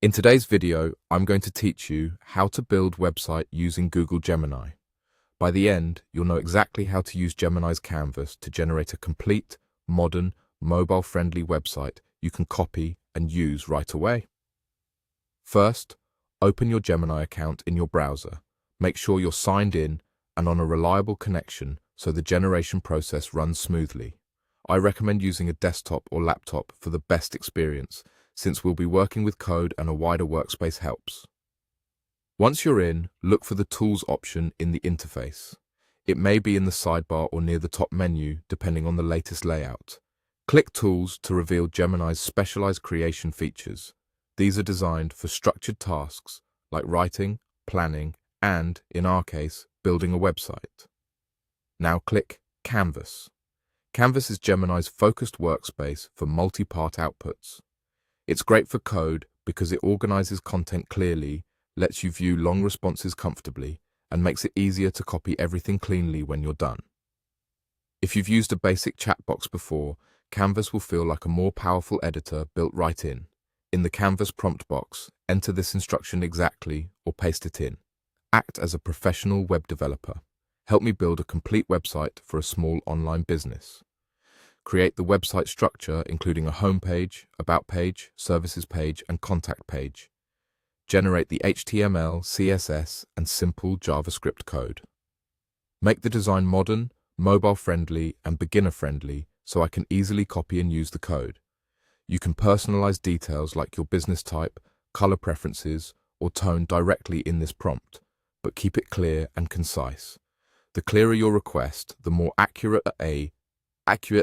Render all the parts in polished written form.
In today's video, I'm going to teach you how to build website using Google Gemini. By the end, you'll know exactly how to use Gemini's canvas to generate a complete, modern, mobile-friendly website you can copy and use right away. First, open your Gemini account in your browser. Make sure you're signed in and on a reliable connection so the generation process runs smoothly. I recommend using a desktop or laptop for the best experience, since we'll be working with code and a wider workspace helps. Once you're in, look for the Tools option in the interface. It may be in the sidebar or near the top menu, depending on the latest layout. Click Tools to reveal Gemini's specialized creation features. These are designed for structured tasks like writing, planning, and, in our case, building a website. Now click Canvas. Canvas is Gemini's focused workspace for multi-part outputs. It's great for code because it organizes content clearly, lets you view long responses comfortably, and makes it easier to copy everything cleanly when you're done. If you've used a basic chat box before, Canvas will feel like a more powerful editor built right in. In the Canvas prompt box, enter this instruction exactly or paste it in. Act as a professional web developer. Help me build a complete website for a small online business. Create the website structure, including a home page, about page, services page, and contact page. Generate the HTML, CSS, and simple JavaScript code. Make the design modern, mobile-friendly, and beginner-friendly so I can easily copy and use the code. You can personalize details like your business type, color preferences, or tone directly in this prompt, but keep it clear and concise. The clearer your request, the more accurate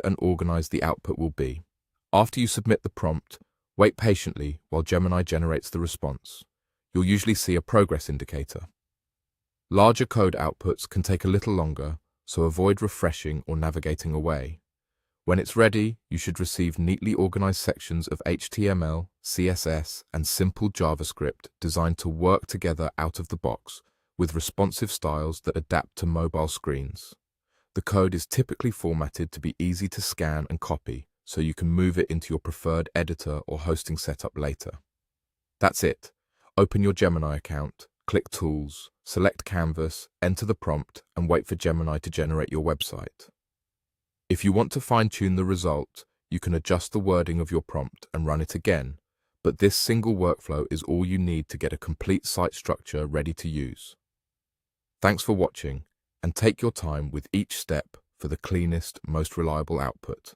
and organized the output will be. After you submit the prompt, wait patiently while Gemini generates the response. You'll usually see a progress indicator. Larger code outputs can take a little longer, so avoid refreshing or navigating away. When it's ready, you should receive neatly organized sections of HTML, CSS, and simple JavaScript designed to work together out of the box, with responsive styles that adapt to mobile screens. The code is typically formatted to be easy to scan and copy, so you can move it into your preferred editor or hosting setup later. That's it. Open your Gemini account, click Tools, select Canvas, enter the prompt, and wait for Gemini to generate your website. If you want to fine-tune the result, you can adjust the wording of your prompt and run it again, but this single workflow is all you need to get a complete site structure ready to use. Thanks for watching, and take your time with each step for the cleanest, most reliable output.